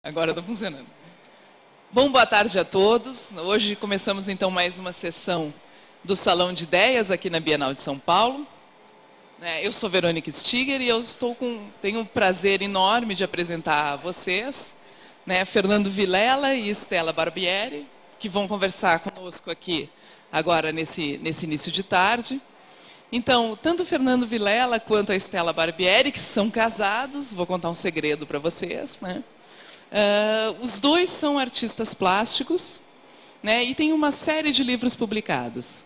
Agora está funcionando. Bom, boa tarde a todos. Hoje começamos então mais uma sessão do Salão de Ideias aqui na Bienal de São Paulo. Eu sou Verônica Stiger e eu tenho um prazer enorme de apresentar a vocês, Fernando Vilela e Stella Barbieri, que vão conversar conosco aqui agora nesse início de tarde. Então, tanto o Fernando Vilela quanto a Stella Barbieri, que são casados, vou contar um segredo para vocês, os dois são artistas plásticos, e tem uma série de livros publicados.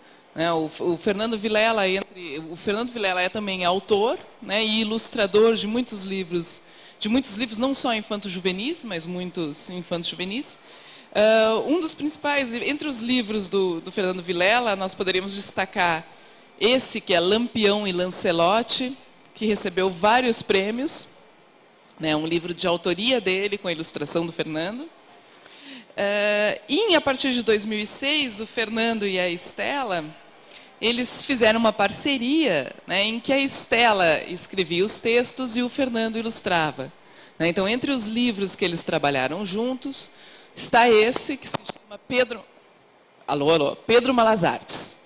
O Fernando Vilela é também autor, e ilustrador de muitos livros não só infanto-juvenis, mas muitos infanto-juvenis. Um dos principais, entre os livros do Fernando Vilela, nós poderíamos destacar esse que é Lampião e Lancelote, que recebeu vários prêmios. Um livro de autoria dele, com a ilustração do Fernando. E a partir de 2006, o Fernando e a Stella, eles fizeram uma parceria, em que a Stella escrevia os textos e o Fernando ilustrava. Então, entre os livros que eles trabalharam juntos, está esse, que se chama Pedro Malas Artes.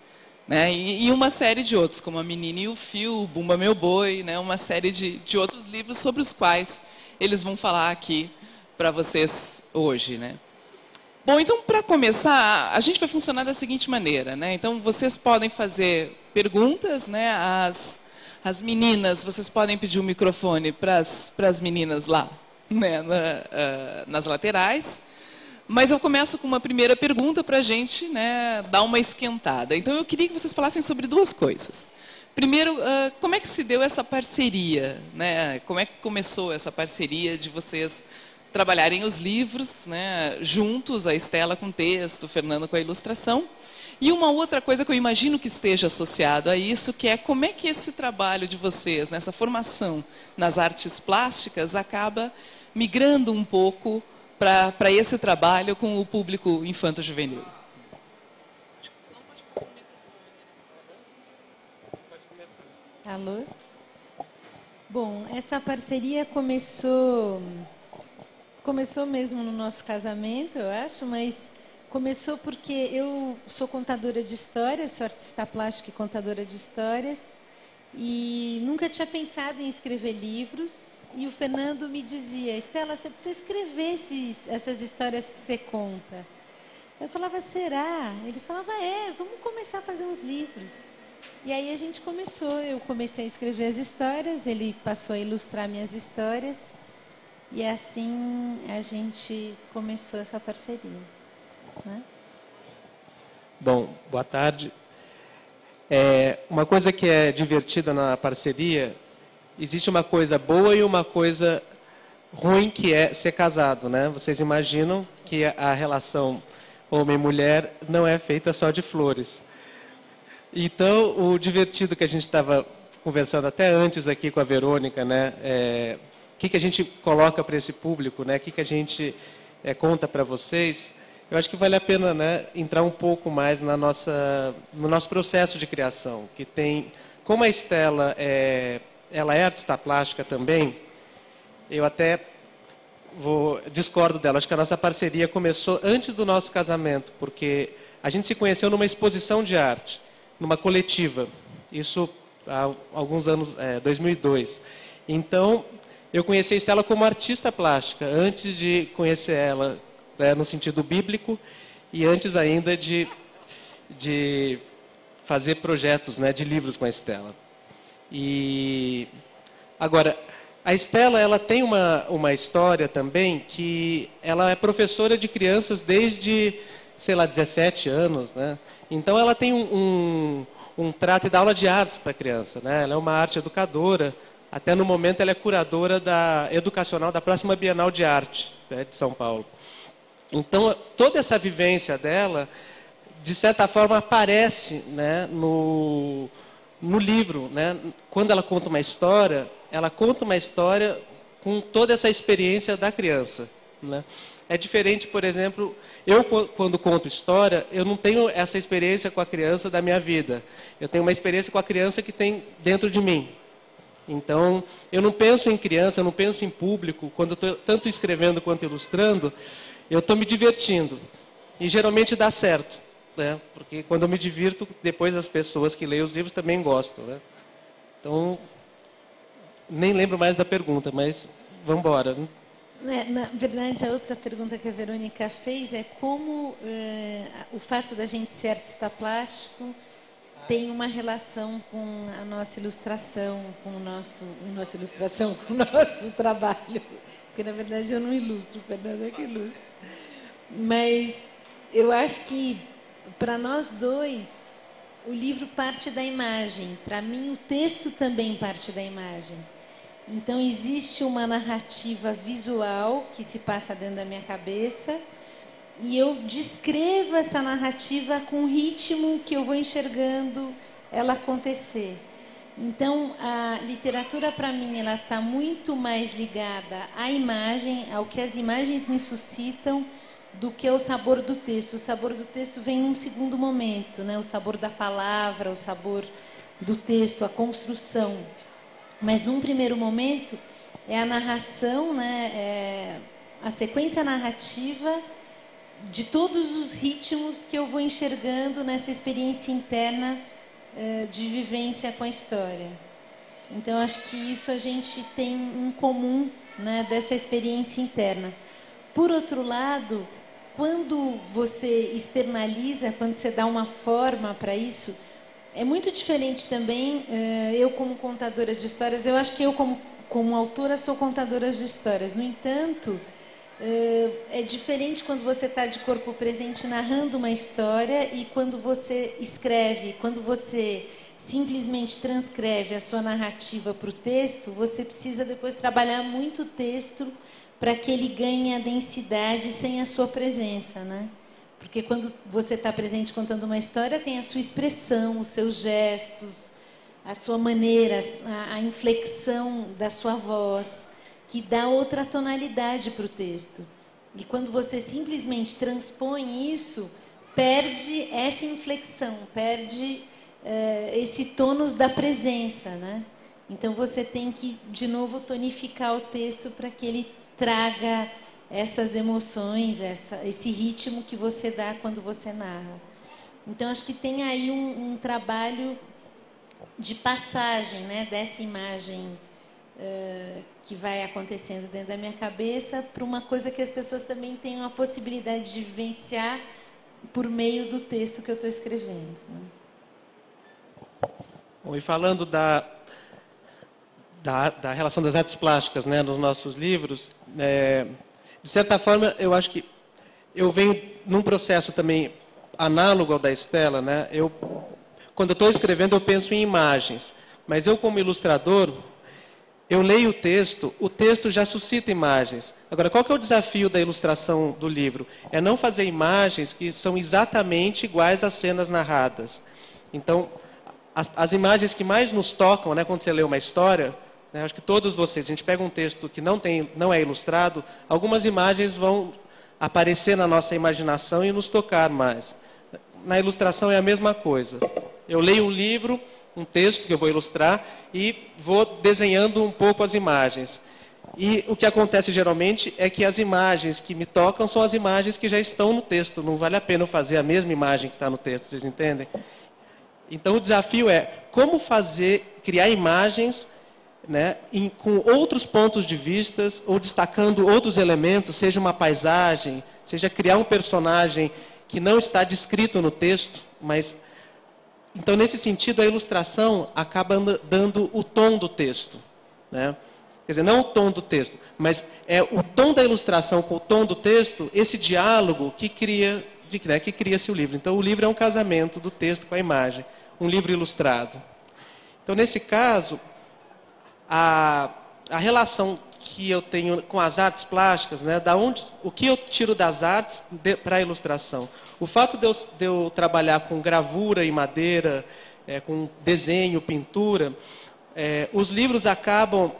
E uma série de outros, como A Menina e o Fio, Bumba Meu Boi, uma série de outros livros sobre os quais eles vão falar aqui para vocês hoje. Bom, então, para começar, a gente vai funcionar da seguinte maneira. Então, vocês podem fazer perguntas, as meninas, vocês podem pedir o microfone para as meninas lá, nas laterais. Mas eu começo com uma primeira pergunta para a gente dar uma esquentada. Então, eu queria que vocês falassem sobre duas coisas. Primeiro, como é que se deu essa parceria? Como é que começou essa parceria de vocês trabalharem os livros juntos, a Stella com texto, o Fernando com a ilustração? E uma outra coisa que eu imagino que esteja associado a isso, que é como é que esse trabalho de vocês, nessa formação nas artes plásticas, acaba migrando um pouco para esse trabalho com o público infanto-juvenil. Alô? Bom, essa parceria começou mesmo no nosso casamento, eu acho, mas começou porque eu sou contadora de histórias, sou artista plástica e contadora de histórias, e nunca tinha pensado em escrever livros. E o Fernando me dizia: Stella, você precisa escrever essas histórias que você conta. Eu falava: será? Ele falava: vamos começar a fazer uns livros. E aí a gente começou, eu comecei a escrever as histórias, ele passou a ilustrar minhas histórias, e assim a gente começou essa parceria. Bom, boa tarde. Uma coisa que é divertida na parceria, existe uma coisa boa e uma coisa ruim, que é ser casado, Vocês imaginam que a relação homem-mulher não é feita só de flores. Então, o divertido que a gente estava conversando até antes aqui com a Verônica, o que a gente coloca para esse público, o que a gente conta para vocês, eu acho que vale a pena entrar um pouco mais no nosso processo de criação, que tem, como a Stella ela é artista plástica também, eu até discordo dela. Acho que a nossa parceria começou antes do nosso casamento, porque a gente se conheceu numa exposição de arte, numa coletiva. Isso há alguns anos, 2002. Então, eu conheci a Stella como artista plástica, antes de conhecer ela no sentido bíblico, e antes ainda de fazer projetos de livros com a Stella. E agora, a Stella, ela tem uma história também, que ela é professora de crianças desde, 17 anos, Então ela tem um trato e dá aula de artes para a criança, Ela é uma arte educadora, até no momento ela é curadora educacional da próxima Bienal de Arte, de São Paulo. Então, toda essa vivência dela, de certa forma, aparece no livro, Quando ela conta uma história com toda essa experiência da criança, É diferente, por exemplo, eu quando conto história, eu não tenho essa experiência com a criança da minha vida. Eu tenho uma experiência com a criança que tem dentro de mim. Então, eu não penso em criança, eu não penso em público. Quando eu estou tanto escrevendo quanto ilustrando, eu estou me divertindo. E geralmente dá certo, né? Porque quando eu me divirto, depois as pessoas que leem os livros também gostam, né? Então, nem lembro mais da pergunta, mas vamos embora. Na verdade, a outra pergunta que a Verônica fez é como o fato da gente ser artista plástico tem uma relação com a nossa ilustração, com o nosso trabalho. Porque, na verdade, eu não ilustro, o Fernando é que ilustra. Mas eu acho que, para nós dois, o livro parte da imagem. Para mim, o texto também parte da imagem. Então, existe uma narrativa visual que se passa dentro da minha cabeça e eu descrevo essa narrativa com o ritmo que eu vou enxergando ela acontecer. Então, a literatura, para mim, ela está muito mais ligada à imagem, ao que as imagens me suscitam, do que ao sabor do texto. O sabor do texto vem num segundo momento, né? O sabor da palavra, o sabor do texto, a construção. Mas, num primeiro momento, é a narração, né? É a sequência narrativa de todos os ritmos que eu vou enxergando nessa experiência interna de vivência com a história. Então, acho que isso a gente tem em comum, né, dessa experiência interna. Por outro lado, quando você externaliza, quando você dá uma forma para isso, é muito diferente também. Eu, como contadora de histórias, eu acho que eu, como autora, sou contadora de histórias. No entanto, é diferente quando você está de corpo presente narrando uma história e quando você escreve, quando você simplesmente transcreve a sua narrativa para o texto, você precisa depois trabalhar muito o texto para que ele ganhe a densidade sem a sua presença, né? Porque quando você está presente contando uma história, tem a sua expressão, os seus gestos, a sua maneira, a inflexão da sua voz, que dá outra tonalidade para o texto. E quando você simplesmente transpõe isso, perde essa inflexão, perde esse tônus da presença, né? Então você tem que, de novo, tonificar o texto para que ele traga essas emoções, esse ritmo que você dá quando você narra. Então, acho que tem aí um trabalho de passagem, né, dessa imagem que vai acontecendo dentro da minha cabeça para uma coisa que as pessoas também tenham a possibilidade de vivenciar por meio do texto que eu estou escrevendo, né? Bom, e falando da relação das artes plásticas, né, nos nossos livros, de certa forma, eu acho que eu venho num processo também análogo ao da Estela, né? Quando eu estou escrevendo, eu penso em imagens, mas eu, como ilustrador, eu leio o texto já suscita imagens. Agora, qual que é o desafio da ilustração do livro? É não fazer imagens que são exatamente iguais às cenas narradas. Então, as imagens que mais nos tocam, né, quando você lê uma história, né, acho que todos vocês, a gente pega um texto que não é ilustrado, algumas imagens vão aparecer na nossa imaginação e nos tocar mais. Na ilustração é a mesma coisa. Eu leio um livro, um texto que eu vou ilustrar e vou desenhando um pouco as imagens. E o que acontece geralmente é que as imagens que me tocam são as imagens que já estão no texto. Não vale a pena eu fazer a mesma imagem que está no texto, vocês entendem? Então o desafio é como criar imagens, né, com outros pontos de vista ou destacando outros elementos, seja uma paisagem, seja criar um personagem que não está descrito no texto, mas... Então, nesse sentido, a ilustração acaba dando o tom do texto, né? Quer dizer, não o tom do texto, mas é o tom da ilustração com o tom do texto, esse diálogo que cria-se o livro. Então, o livro é um casamento do texto com a imagem, um livro ilustrado. Então, nesse caso, a relação que eu tenho com as artes plásticas, né, o que eu tiro das artes para a ilustração. O fato de eu trabalhar com gravura em madeira, com desenho, pintura, os livros acabam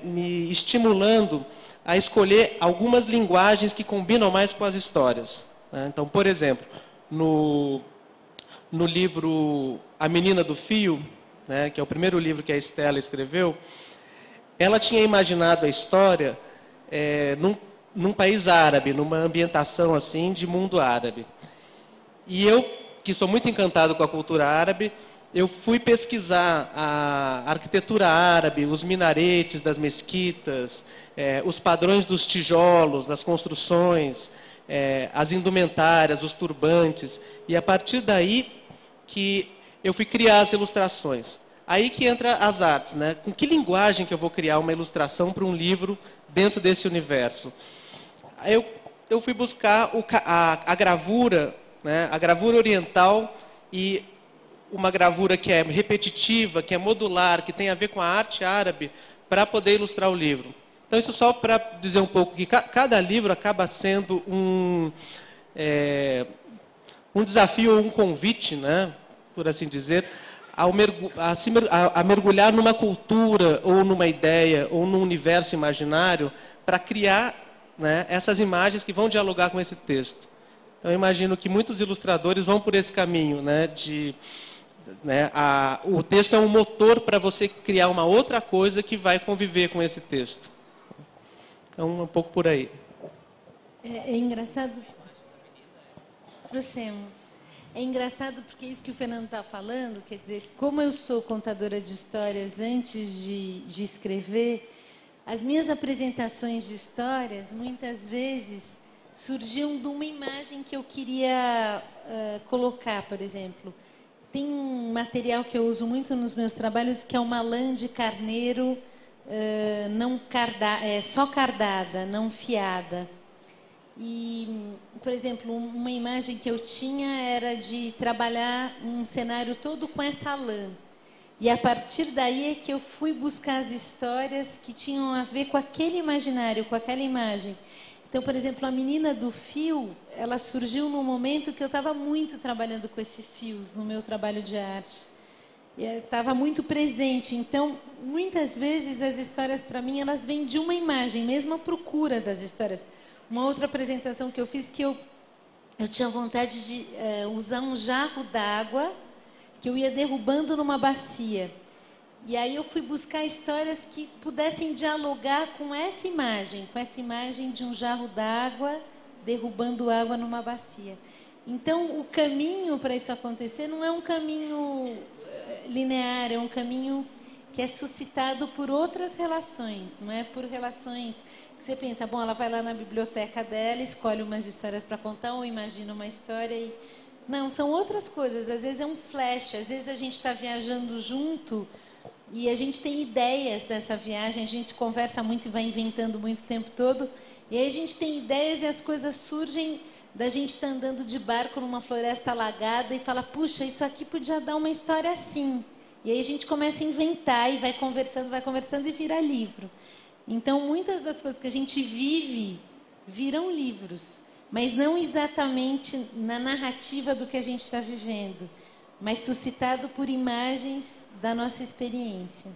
me estimulando a escolher algumas linguagens que combinam mais com as histórias, né? Então, por exemplo, no livro A Menina do Fio, né, que é o primeiro livro que a Estela escreveu, ela tinha imaginado a história num país árabe, numa ambientação assim de mundo árabe. E eu, que sou muito encantado com a cultura árabe, eu fui pesquisar a arquitetura árabe, os minaretes das mesquitas, os padrões dos tijolos, das construções, as indumentárias, os turbantes. E a partir daí que eu fui criar as ilustrações. Aí que entra as artes, né? Com que linguagem que eu vou criar uma ilustração para um livro dentro desse universo? Aí eu fui buscar a gravura, né? A gravura oriental e uma gravura que é repetitiva, que é modular, que tem a ver com a arte árabe, para poder ilustrar o livro. Então, isso só para dizer um pouco que cada livro acaba sendo um desafio ou um convite, né, por assim dizer, a mergulhar numa cultura, ou numa ideia, ou num universo imaginário, para criar, né, essas imagens que vão dialogar com esse texto. Então, eu imagino que muitos ilustradores vão por esse caminho, né, o texto é um motor para você criar uma outra coisa que vai conviver com esse texto. Então, um pouco por aí. É engraçado. Prosseguimos. É engraçado porque isso que o Fernando está falando, quer dizer, como eu sou contadora de histórias antes de escrever, as minhas apresentações de histórias, muitas vezes, surgiam de uma imagem que eu queria colocar, por exemplo. Tem um material que eu uso muito nos meus trabalhos, que é uma lã de carneiro só cardada, não fiada. E, por exemplo, uma imagem que eu tinha era de trabalhar um cenário todo com essa lã. E a partir daí é que eu fui buscar as histórias que tinham a ver com aquele imaginário, com aquela imagem. Então, por exemplo, a menina do fio, ela surgiu num momento que eu estava muito trabalhando com esses fios no meu trabalho de arte. Estava muito presente. Então, muitas vezes as histórias, para mim, elas vêm de uma imagem, mesmo a procura das histórias. Uma outra apresentação que eu fiz, que eu tinha vontade de usar um jarro d'água que eu ia derrubando numa bacia. E aí eu fui buscar histórias que pudessem dialogar com essa imagem de um jarro d'água derrubando água numa bacia. Então, o caminho para isso acontecer não é um caminho linear, é um caminho que é suscitado por outras relações, não é por relações que você pensa, bom, ela vai lá na biblioteca dela, escolhe umas histórias para contar, ou imagina uma história e... Não, são outras coisas, às vezes é um flash, às vezes a gente está viajando junto e a gente tem ideias dessa viagem, a gente conversa muito e vai inventando muito o tempo todo, e aí a gente tem ideias e as coisas surgem da gente estar andando de barco numa floresta alagada e fala, puxa, isso aqui podia dar uma história assim. E aí a gente começa a inventar e vai conversando e vira livro. Então, muitas das coisas que a gente vive viram livros, mas não exatamente na narrativa do que a gente está vivendo, mas suscitado por imagens da nossa experiência.